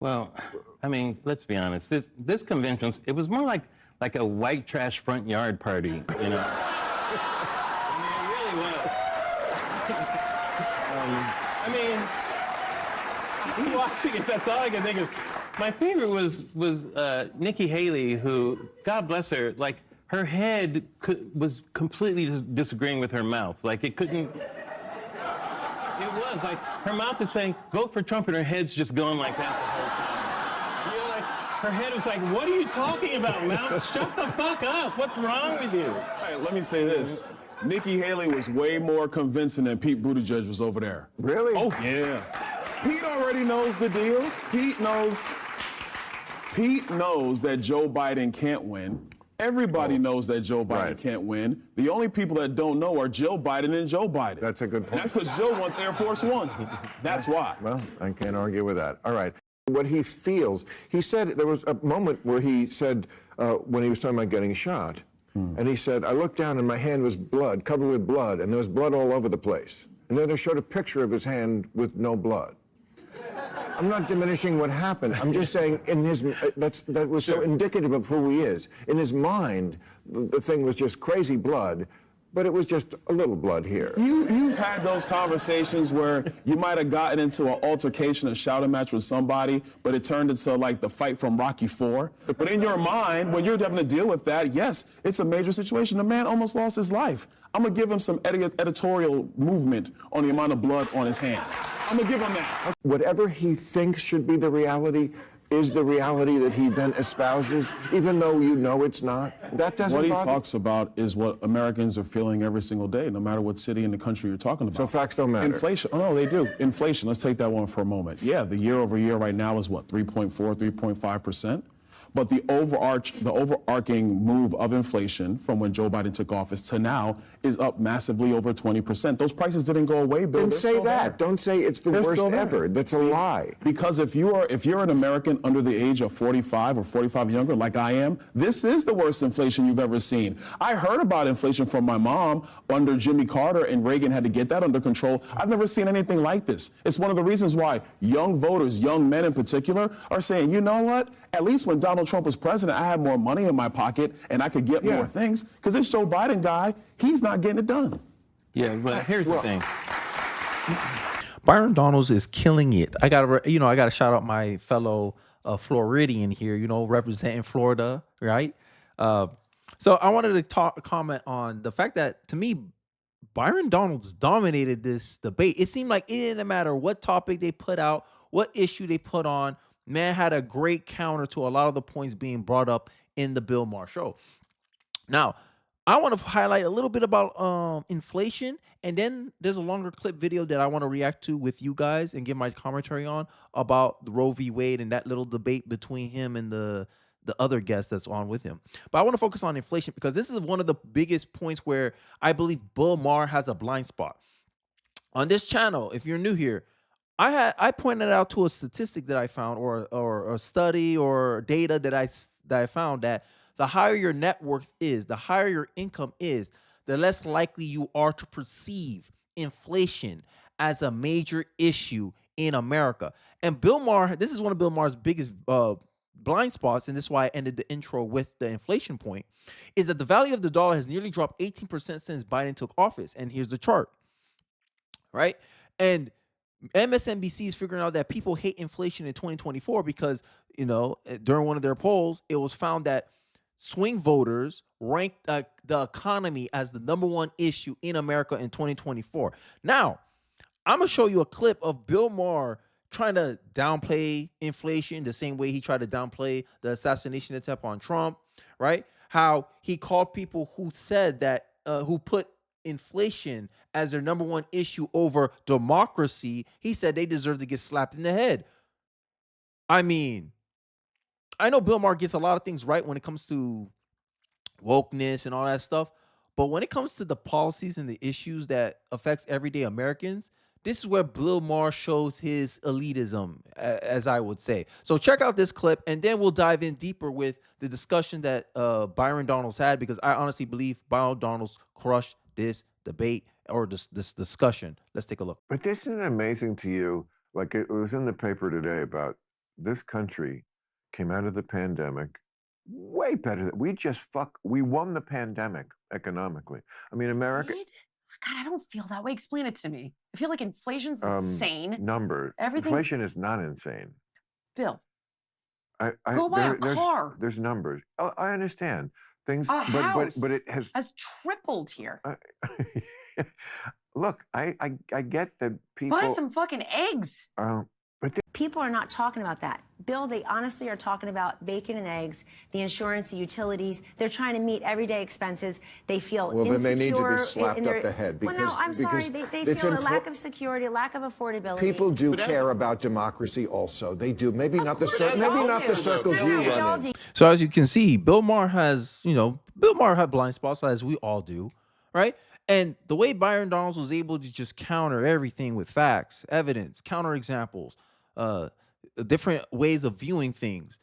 Well, I mean, let's be honest. This convention, it was more like a white trash front yard party, you know. I mean, it really was. I mean, watching it, that's all I can think of. My favorite was Nikki Haley, who, God bless her, like her head was completely disagreeing with her mouth. Like it couldn't. It was like her mouth is saying, "Vote for Trump," and her head's just going like that the whole time. You know, like her head was like, "What are you talking about, mouth? Shut the fuck up! What's wrong with you?" All right, let me say this. Nikki Haley was way more convincing than Pete Buttigieg was over there. Really? Oh, yeah. Pete already knows the deal. Pete knows that Joe Biden can't win. Everybody knows that Joe Biden can't win. The only people that don't know are Jill Biden and Joe Biden. That's a good point. That's because Joe wants Air Force One. That's why. Well, I can't argue with that. All right. What he feels, he said there was a moment where he said, when he was talking about getting shot, and he said, I looked down and my hand was blood, covered with blood, and there was blood all over the place. And then they showed a picture of his hand with no blood. I'm not diminishing what happened. I'm just saying in his, that was so indicative of who he is. In his mind, the thing was just crazy blood, but it was just a little blood here. You've had those conversations where you might have gotten into an altercation, a shouting match with somebody, but it turned into like the fight from Rocky IV. But in your mind, when you're having to deal with that, yes, it's a major situation. The man almost lost his life. I'm going to give him some editorial movement on the amount of blood on his hand. I'm going to give him that. Whatever he thinks should be the reality is the reality that he then espouses, even though you know it's not. That doesn't What he bother. talks about is what Americans are feeling every single day, no matter what city in the country you're talking about. So facts don't matter. Inflation. Oh, no, they do. Inflation. Let's take that one for a moment. Yeah, the year over year right now is what, 3.4, 3.5%? But the overarching move of inflation from when Joe Biden took office to now is up massively over 20%. Those prices didn't go away, Bill. Don't say that. Don't say it's the worst ever. That's a lie. Because if you're an American under the age of 45 or 45 and younger, like I am, this is the worst inflation you've ever seen. I heard about inflation from my mom under Jimmy Carter, and Reagan had to get that under control. I've never seen anything like this. It's one of the reasons why young voters, young men in particular, are saying, you know what? At least when Donald Trump was president, I had more money in my pocket and I could get more things. Because this Joe Biden guy, he's not getting it done. Yeah, but here's the thing. Byron Donalds is killing it. I gotta shout out my fellow Floridian here, representing Florida, right? So I wanted to comment on the fact that, to me, Byron Donalds dominated this debate. It seemed like it didn't matter what topic they put out, what issue they put on. Man had a great counter to a lot of the points being brought up in the Bill Maher show. Now, I want to highlight a little bit about inflation, and then there's a longer clip video that I want to react to with you guys and give my commentary on about the Roe v. Wade and that little debate between him and the other guest that's on with him. But I want to focus on inflation because this is one of the biggest points where I believe Bill Maher has a blind spot. On this channel, if you're new here, I pointed out to a statistic that I found, or a study or data that I found, that the higher your net worth is, the higher your income is, the less likely you are to perceive inflation as a major issue in America. And Bill Maher, this is one of Bill Maher's biggest blind spots, and this is why I ended the intro with the inflation point, is that the value of the dollar has nearly dropped 18% since Biden took office. And here's the chart, right? And MSNBC is figuring out that people hate inflation in 2024 because, during one of their polls, it was found that swing voters ranked the economy as the #1 issue in America in 2024. Now, I'm going to show you a clip of Bill Maher trying to downplay inflation the same way he tried to downplay the assassination attempt on Trump, right? How he called people who said that, who put inflation as their #1 issue over democracy, he said they deserve to get slapped in the head. I mean, I know Bill Maher gets a lot of things right when it comes to wokeness and all that stuff, but when it comes to the policies and the issues that affects everyday Americans, this is where Bill Maher shows his elitism, as I would say. So check out this clip, and then we'll dive in deeper with the discussion that Byron Donalds had, because I honestly believe Byron Donalds crushed this debate or this discussion. Let's take a look. But isn't it amazing to you? Like, it was in the paper today about this country came out of the pandemic way better. We won the pandemic economically. I mean, America. Did? God, I don't feel that way. Explain it to me. I feel like inflation's insane. Number. Everything. Inflation is not insane. Bill, go buy a car. There's numbers. I understand things, A house but it has tripled here. Look, I get that people Buy some fucking eggs. But people are not talking about that. Bill, they honestly are talking about bacon and eggs, the insurance, the utilities. They're trying to meet everyday expenses. They feel well, insecure. then they need to be slapped up the head because. Well, no, I'm sorry. They feel a lack of security, a lack of affordability. People do care about democracy also. They do. Maybe not the circles you run in. So as you can see, Bill Maher has, Bill Maher had blind spots, as we all do, right? And the way Byron Donalds was able to just counter everything with facts, evidence, counterexamples, different ways of viewing things.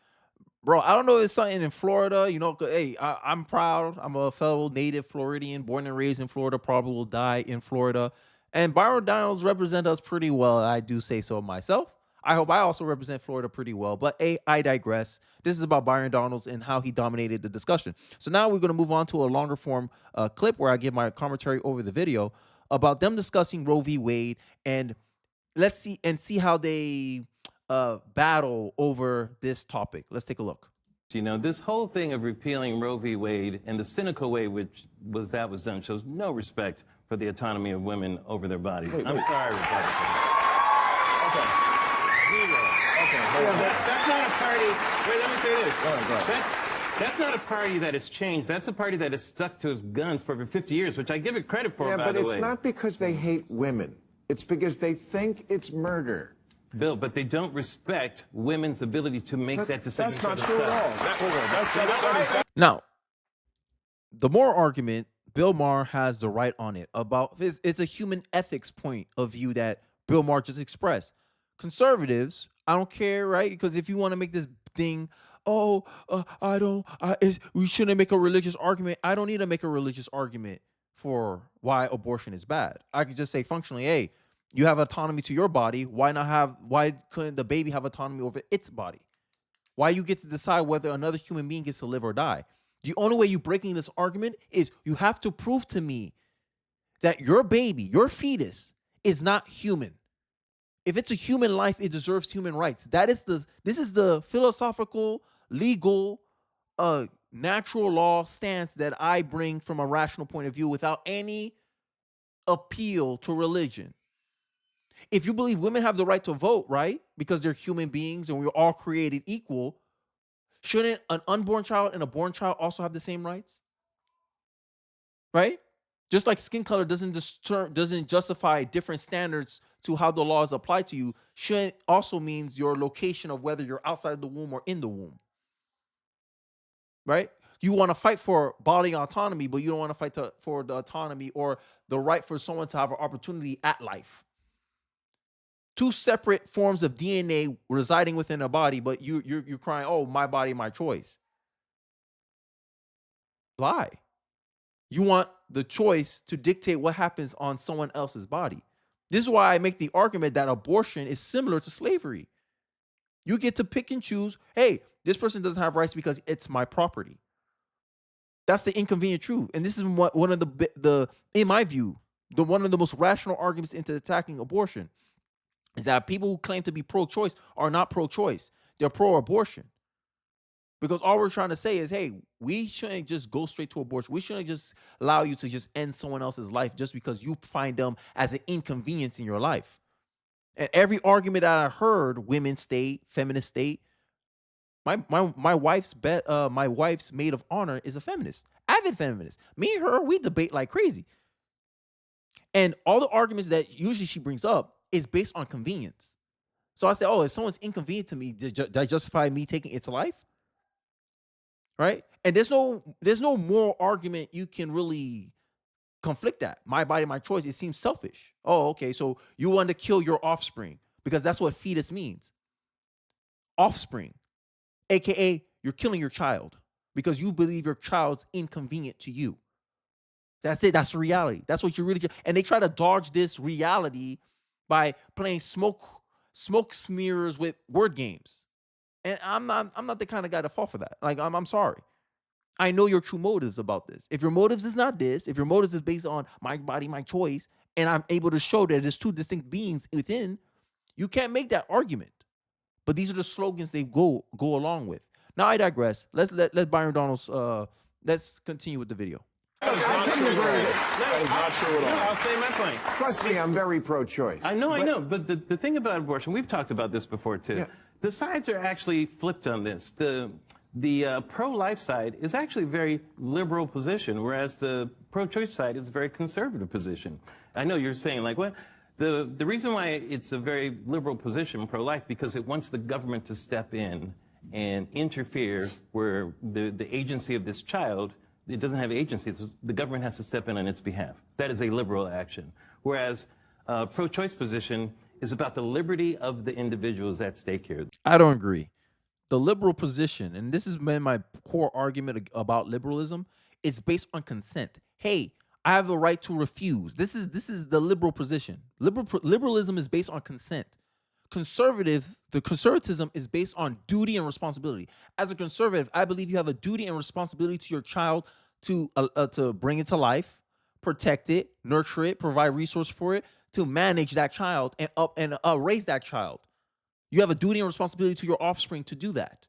Bro, I don't know if it's something in Florida, hey, I'm proud. I'm a fellow native Floridian, born and raised in Florida, probably will die in Florida. And Byron Donalds represent us pretty well. I do say so myself. I hope I also represent Florida pretty well. But I digress. This is about Byron Donalds and how he dominated the discussion. So now we're going to move on to a longer form clip where I give my commentary over the video about them discussing Roe v. Wade, and let's see how they battle over this topic. Let's take a look. This whole thing of repealing Roe v. Wade and the cynical way which was done shows no respect for the autonomy of women over their bodies. I'm sorry, Republicans. That's not a party. Wait, let me say this. That's not a party that has changed. That's a party that has stuck to its guns for over 50 years, which I give it credit for, by the way. Yeah, but it's not because they hate women. It's because they think it's murder. Bill, but they don't respect women's ability to make that decision. That's not true at all. Now, the Maher argument, Bill Maher has the right on it about it's a human ethics point of view that Bill Maher just expressed. Conservatives, I don't care, right? Because if you want to make this thing, we shouldn't make a religious argument. I don't need to make a religious argument for why abortion is bad. I could just say functionally, hey, you have autonomy to your body. Why couldn't the baby have autonomy over its body? Why you get to decide whether another human being gets to live or die? The only way you're breaking this argument is you have to prove to me that your baby, your fetus, is not human. If it's a human life, it deserves human rights. This is the philosophical, legal, natural law stance that I bring from a rational point of view without any appeal to religion. If you believe women have the right to vote, right, because they're human beings and we're all created equal, shouldn't an unborn child and a born child also have the same rights? Right? Just like skin color doesn't justify different standards to how the laws apply to you, shouldn't also means your location of whether you're outside the womb or in the womb. Right? You want to fight for bodily autonomy, but you don't want to fight for the autonomy or the right for someone to have an opportunity at life. Two separate forms of DNA residing within a body, but you're crying, oh, my body, my choice. Lie. You want the choice to dictate what happens on someone else's body. This is why I make the argument that abortion is similar to slavery. You get to pick and choose, hey, this person doesn't have rights because it's my property. That's the inconvenient truth. And this is one of the in my view, one of the most rational arguments into attacking abortion is that people who claim to be pro-choice are not pro-choice. They're pro-abortion. Because all we're trying to say is, hey, we shouldn't just go straight to abortion. We shouldn't just allow you to just end someone else's life just because you find them as an inconvenience in your life. And every argument that I heard, women's state, feminist state, my wife's maid of honor is a feminist, avid feminist. Me and her, we debate like crazy. And all the arguments that usually she brings up is based on convenience. So I say, oh, if someone's inconvenient to me, does that justify me taking its life? Right? And there's no moral argument you can really conflict that. My body, my choice. It seems selfish. Oh, okay. So you want to kill your offspring because that's what fetus means. Offspring, AKA you're killing your child because you believe your child's inconvenient to you. That's it. That's the reality. That's what you really. And they try to dodge this reality by playing smoke smears with word games. And I'm not the kind of guy to fall for that. Like, I'm sorry. I know your true motives about this. If your motives is not this, if your motives is based on my body, my choice, and I'm able to show that there's two distinct beings within, you can't make that argument. But these are the slogans they go along with. Now I digress. Let Byron Donalds let's continue with the video. That is not true. That is not true at all. I'll say my point. Trust me, I'm very pro-choice. I know. But the thing about abortion, we've talked about this before too. Yeah. The sides are actually flipped on this. The pro-life side is actually a very liberal position, whereas the pro-choice side is a very conservative position. I know you're saying, like, what? The reason why it's a very liberal position, pro-life, because it wants the government to step in and interfere where the agency of this child, it doesn't have agency. The government has to step in on its behalf. That is a liberal action. Whereas pro-choice position is about the liberty of the individuals at stake here. I don't agree. The liberal position, and this has been my core argument about liberalism, it's based on consent. Hey, I have a right to refuse. This is the liberal position. Liberalism is based on consent. The conservatism is based on duty and responsibility. As a conservative, I believe you have a duty and responsibility to your child to bring it to life, protect it, nurture it, provide resource for it, to manage that child and raise that child. You have a duty and responsibility to your offspring to do that.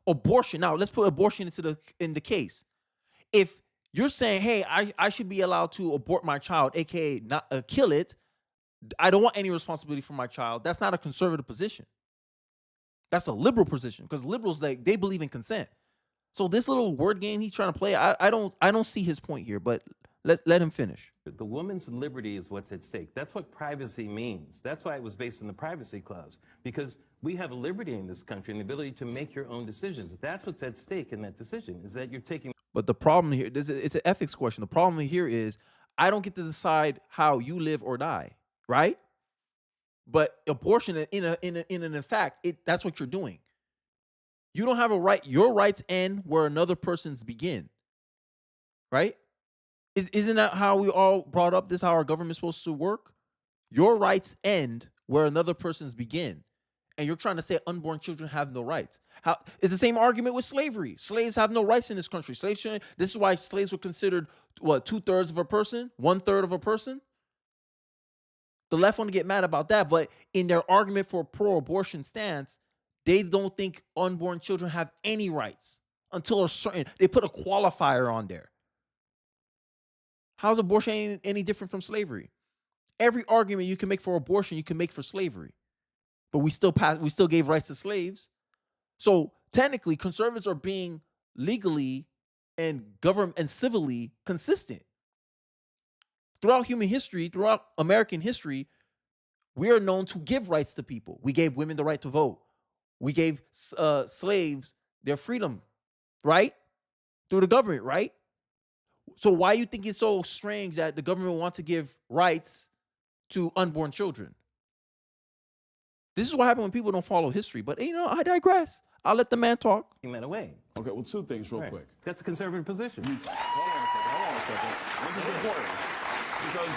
Abortion. Now, let's put abortion in the case. If you're saying, hey, I should be allowed to abort my child, aka not kill it, I don't want any responsibility for my child. That's not a conservative position. That's a liberal position, because liberals, they believe in consent. So this little word game he's trying to play, I don't see his point here, but let him finish. The woman's liberty is what's at stake. That's what privacy means. That's why it was based on the privacy clause, because we have liberty in this country and the ability to make your own decisions. That's what's at stake in that decision, is that you're taking. But the problem here, it's an ethics question. The problem here is I don't get to decide how you live or die, right? But abortion, in fact, that's what you're doing. You don't have a right. Your rights end where another person's begin, right? Isn't that how we all brought up this, how our government's supposed to work? Your rights end where another person's begin. And you're trying to say unborn children have no rights. It's the same argument with slavery. Slaves have no rights in this country. This is why slaves were considered, what, 2/3 of a person? 1/3 of a person? The left want to get mad about that, but in their argument for pro-abortion stance, they don't think unborn children have any rights until they put a qualifier on there. How's abortion any different from slavery? Every argument you can make for abortion, you can make for slavery. But we still gave rights to slaves. So technically, conservatives are being legally and government and civilly consistent. Throughout human history, throughout American history, we are known to give rights to people. We gave women the right to vote. We gave slaves their freedom, right? Through the government, right? So why you think it's so strange that the government wants to give rights to unborn children? This is what happens when people don't follow history. But, I digress. I'll let the man talk. Taking that away. Okay, well, two things real Right. quick. That's a conservative position. Hold on a second. This is important. Because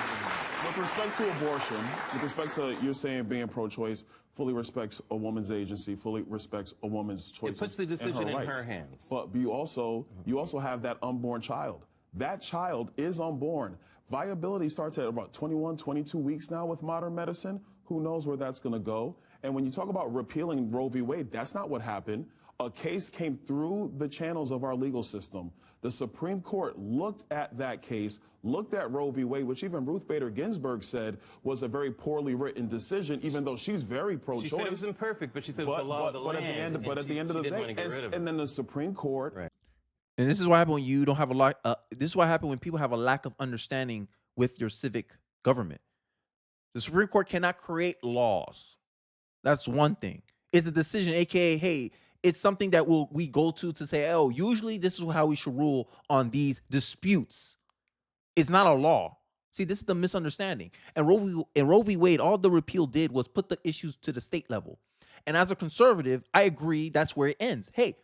with respect to abortion, with respect to you're saying being pro-choice, fully respects a woman's agency, fully respects a woman's choices. It puts the decision in rights. her hands. But you also have that unborn child. That child is unborn. Viability starts at about 21, 22 weeks now with modern medicine. Who knows where that's going to go? And when you talk about repealing Roe v. Wade, that's not what happened. A case came through the channels of our legal system. The Supreme Court looked at that case, looked at Roe v. Wade, which even Ruth Bader Ginsburg said was a very poorly written decision, even though she's very pro-choice. She said it was imperfect, but she said it was the law of the land. At the end of the day, and then the Supreme Court. Right. And this is what happens when you don't have a lot. This is what happens when people have a lack of understanding with your civic government. The Supreme Court cannot create laws. That's one thing. It's a decision, aka, hey, it's something that we go to say, oh, usually this is how we should rule on these disputes. It's not a law. See, this is the misunderstanding. And Roe v. Wade, all the repeal did was put the issues to the state level. And as a conservative, I agree that's where it ends. Hey,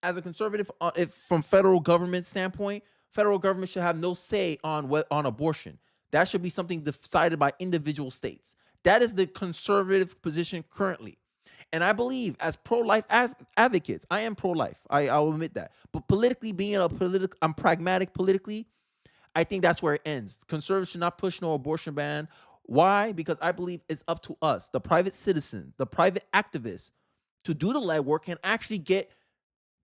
as a conservative, if from federal government standpoint, federal government should have no say on abortion. That should be something decided by individual states. That is the conservative position currently. And I believe as pro-life advocates, I am pro-life. I'll admit that. But politically, I'm pragmatic politically. I think that's where it ends. Conservatives should not push no abortion ban. Why? Because I believe it's up to us, the private citizens, the private activists, to do the legwork and actually get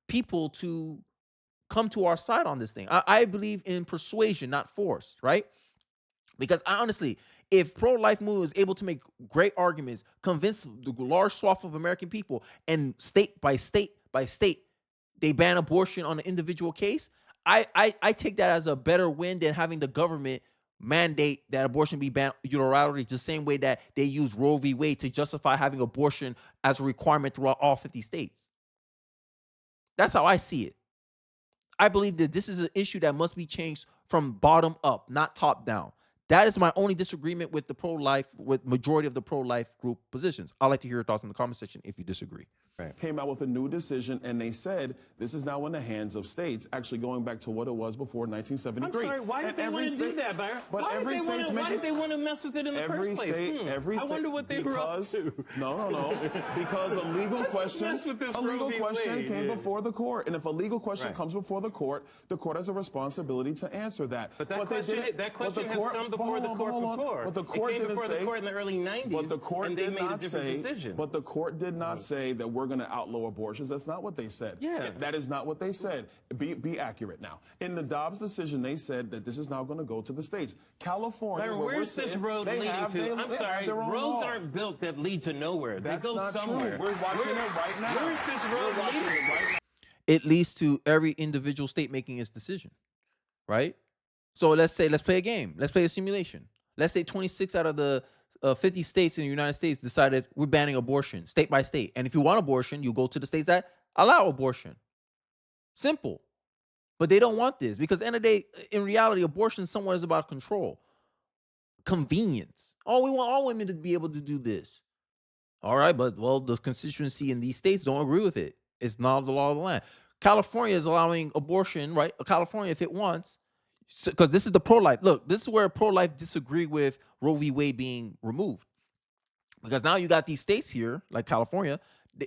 people to come to our side on this thing. I believe in persuasion, not force, right? Because I honestly, if pro-life movement is able to make great arguments, convince the large swath of American people, and state by state by state, they ban abortion on an individual case, I take that as a better win than having the government mandate that abortion be banned unilaterally, the same way that they use Roe v. Wade to justify having abortion as a requirement throughout all 50 states. That's how I see it. I believe that this is an issue that must be changed from bottom up, not top down. That is my only disagreement with the pro-life, with majority of the pro-life group positions. I'd like to hear your thoughts in the comment section if you disagree. Came out with a new decision, and they said this is now in the hands of states, actually going back to what it was before 1973. I'm sorry, why did they want to do that, Byron? Why did they want to mess with it in the first place? Every I wonder what they were up to. No. Because a legal question, came before the court. And if a legal question comes before the court has a responsibility to answer that. But that question has come before the court before. But the court it came before the court in the early 90s, but the court and they made a different decision. But the court did not say that we're going to outlaw abortions. That's not what they said. Yeah. That is not what they said. Be accurate now. In the Dobbs decision, they said that this is now going to go to the states. California, Byron, where's this road leading to? I'm sorry, roads aren't built that lead to nowhere. They go somewhere. We're watching it right now. Where's this road leading? It leads to every individual state making its decision, right? So let's play a game. Let's play a simulation. Let's say 26 out of the 50 states in the United States decided we're banning abortion state by state. And if you want abortion, you go to the states that allow abortion. Simple. But they don't want this because at the end of the day, in reality, abortion somewhat is about control, convenience. Oh, we want all women to be able to do this. All right, but well, the constituency in these states don't agree with it. It's not the law of the land. California is allowing abortion, right? California, if it wants, because this is the pro-life. Look, this is where pro-life disagree with Roe v. Wade being removed. Because now you got these states here, like California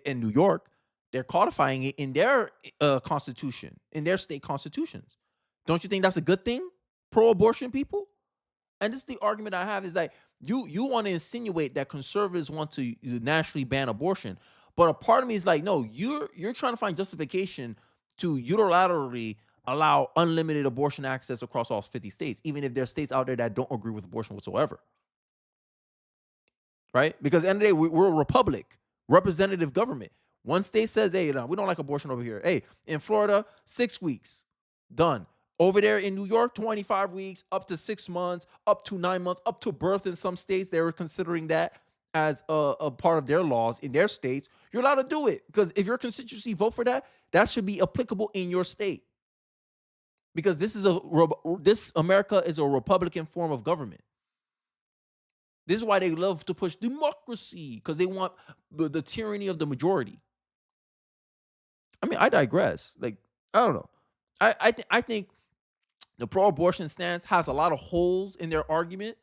and New York, they're codifying it in their constitution, in their state constitutions. Don't you think that's a good thing, pro-abortion people? And this is the argument I have is that you want to insinuate that conservatives want to nationally ban abortion. But a part of me is like, no, you're trying to find justification to unilaterally allow unlimited abortion access across all 50 states, even if there are states out there that don't agree with abortion whatsoever. Right? Because at the end of the day, we're a republic, representative government. One state says, hey, no, we don't like abortion over here. Hey, in Florida, 6 weeks, done. Over there in New York, 25 weeks, up to 6 months, up to 9 months, up to birth in some states. They were considering that as a part of their laws in their states. You're allowed to do it because if your constituency vote for that, that should be applicable in your state. Because this America is a Republican form of government. This is why they love to push democracy, because they want the tyranny of the majority. I mean, I digress. Like, I don't know. I think the pro-abortion stance has a lot of holes in their argument,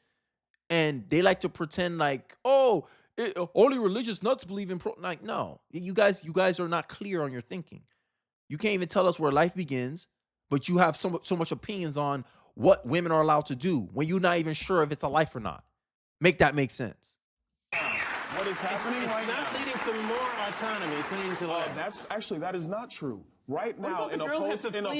and they like to pretend like, oh, only religious nuts believe in like, no, you guys are not clear on your thinking. You can't even tell us where life begins, but you have so much opinions on what women are allowed to do when you're not even sure if it's a life or not. Make that make sense. What is happening right now? It's not leading to more autonomy. It's leading to like. That is not true. Right now, in a post-Roe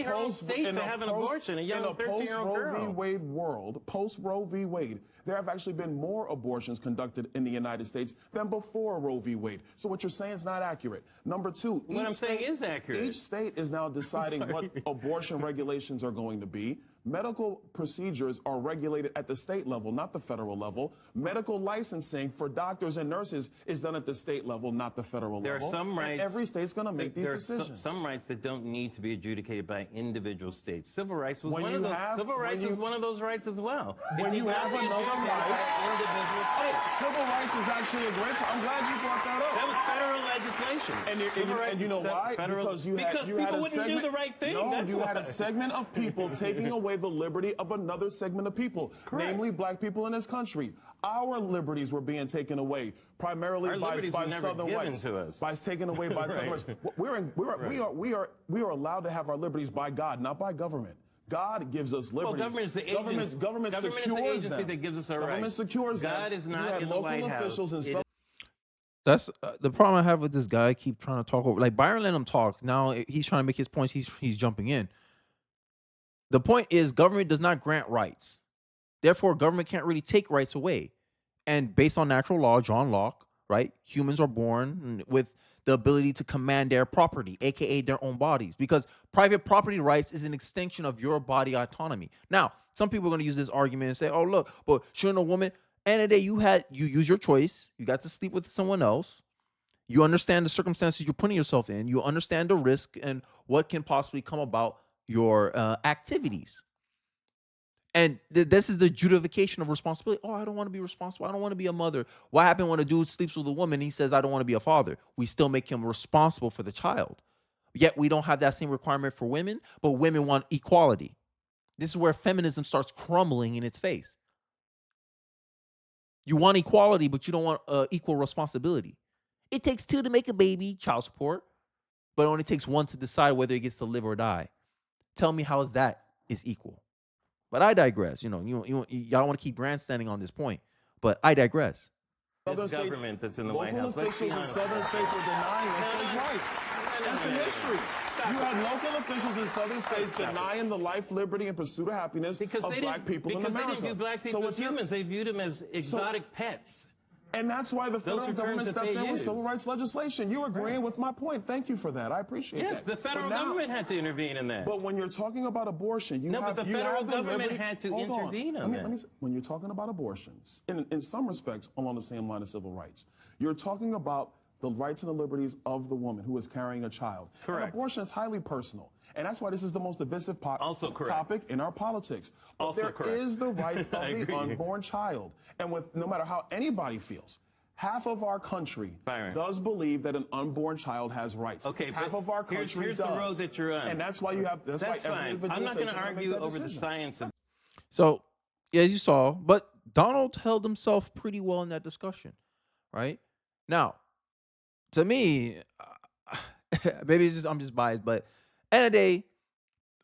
v. Wade world, post-Roe v. Wade, there have actually been more abortions conducted in the United States than before Roe v. Wade. So what you're saying is not accurate. Number two, what I'm saying is accurate. Each state is now deciding what abortion regulations are going to be. Medical procedures are regulated at the state level, not the federal level. Medical licensing for doctors and nurses is done at the state level, not the federal level. There are some rights. Every state's going to make these decisions. Some rights that don't need to be adjudicated by individual states. Civil rights was one of those. Civil rights is one of those rights as well. When you have another right, civil rights is actually a great. I'm glad you brought that up. That was federal legislation. And you know why? Because you had a segment. Do the right thing. No, you had a segment of people taking away the liberty of another segment of people, namely black people in this country. our liberties were being taken away, primarily Our by liberties were never Southern given whites. to us. By taken away by Southern whites. We are allowed to have our liberties by God, not by government. God gives us liberties. Well, government is the agency. Government Government is the secures agency them. that gives us our Government rights. secures them. God is You not had in the local White House. officials in It Southern That's the problem I have with this guy. Keep trying to talk over. Like Byron let him talk. Now he's trying to make his points. He's jumping in. The point is, government does not grant rights. Therefore, government can't really take rights away. And based on natural law, John Locke, right? Humans are born with the ability to command their property, aka their own bodies, because private property rights is an extension of your body autonomy. Now, some people are going to use this argument and say, "Oh, look, but shouldn't a woman?" End of the day, you use your choice. You got to sleep with someone else. You understand the circumstances you're putting yourself in. You understand the risk and what can possibly come about your activities. And this is the justification of responsibility. Oh, I don't want to be responsible. I don't want to be a mother. What happened when a dude sleeps with a woman and he says, I don't want to be a father? We still make him responsible for the child. Yet we don't have that same requirement for women, but women want equality. This is where feminism starts crumbling in its face. You want equality, but you don't want equal responsibility. It takes two to make a baby, child support, but it only takes one to decide whether it gets to live or die. Tell me how that is equal. But I digress. Y'all want to keep grandstanding on this point, but I digress. It's government that's in the White House. Local officials in southern states were denying enslaved rights. That's the history. You had local officials in southern states denying the life, liberty, and pursuit of happiness of black people in America. Because they didn't view black people as humans. They viewed them as exotic pets. And that's why the federal government stepped in with civil rights legislation. You agreeing with my point. Thank you for that. I appreciate that. Yes, the federal government had to intervene in that. But when you're talking about abortion, but the federal government had to intervene on that. When you're talking about abortions, in some respects, along the same line of civil rights, you're talking about the rights and the liberties of the woman who is carrying a child. Correct. And abortion is highly personal. And that's why this is the most divisive topic in our politics. But Also there correct. is the rights of the unborn child. And no matter how anybody feels, half of our country does believe that an unborn child has rights. Okay, half of our country here's does. the road that you're on. And that's why you have. That's why every fine. individual I'm not going to station can argue make that over the decision. science of. So, as you saw, but Donald held himself pretty well in that discussion, right? Now, to me, maybe I'm just biased, but end of the day,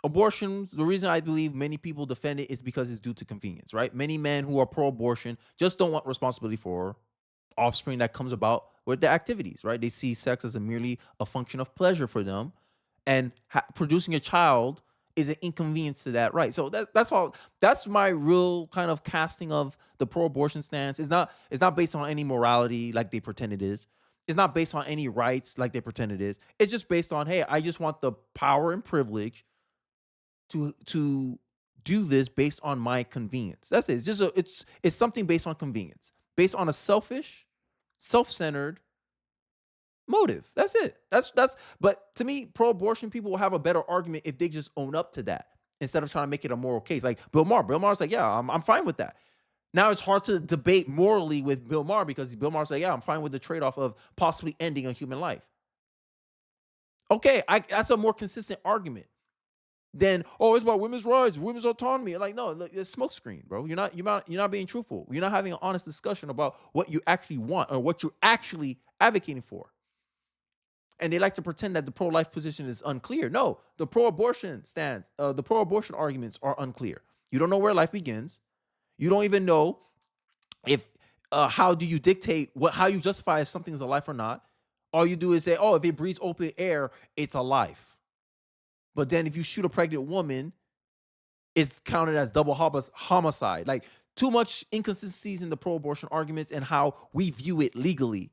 abortions, the reason I believe many people defend it is because it's due to convenience, right? Many men who are pro-abortion just don't want responsibility for offspring that comes about with the activities, right? They see sex as merely a function of pleasure for them, and producing a child is an inconvenience to that, right? So that's all. That's my real kind of casting of the pro-abortion stance. It's not based on any morality like they pretend it is. It's not based on any rights like they pretend it is. It's just based on, hey, I just want the power and privilege to do this based on my convenience. That's it. It's just it's something based on convenience, based on a selfish, self-centered motive. That's it. That's but to me, pro-abortion people will have a better argument if they just own up to that instead of trying to make it a moral case. Like Bill Maher. Bill Maher's like, yeah, I'm fine with that. Now it's hard to debate morally with Bill Maher because Bill Maher's like, yeah, I'm fine with the trade-off of possibly ending a human life. Okay, that's a more consistent argument than, oh, it's about women's rights, women's autonomy. Like, no, look, it's smokescreen, bro. You're not being truthful. You're not having an honest discussion about what you actually want or what you're actually advocating for. And they like to pretend that the pro-life position is unclear. No, the pro-abortion stance, the pro-abortion arguments are unclear. You don't know where life begins. You don't even know if how do you dictate how you justify if something is a life or not. All you do is say, oh, if it breathes open air, it's a life. But then if you shoot a pregnant woman, it's counted as double homicide. Like, too much inconsistencies in the pro-abortion arguments and how we view it legally.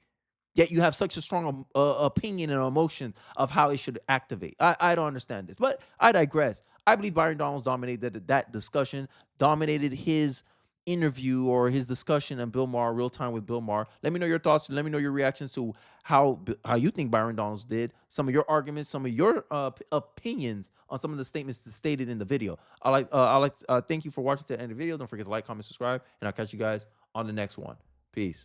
Yet you have such a strong opinion and emotion of how it should activate. I don't understand this, but I digress. I believe Byron Donalds dominated that discussion, dominated his interview or his discussion on Bill Maher, Real Time with Bill Maher. Let me know your thoughts. Let me know your reactions to how you think Byron Donalds did, some of your arguments, some of your opinions on some of the statements stated in the video. Thank you for watching to the end of the video. Don't forget to like, comment, subscribe, and I'll catch you guys on the next one. Peace.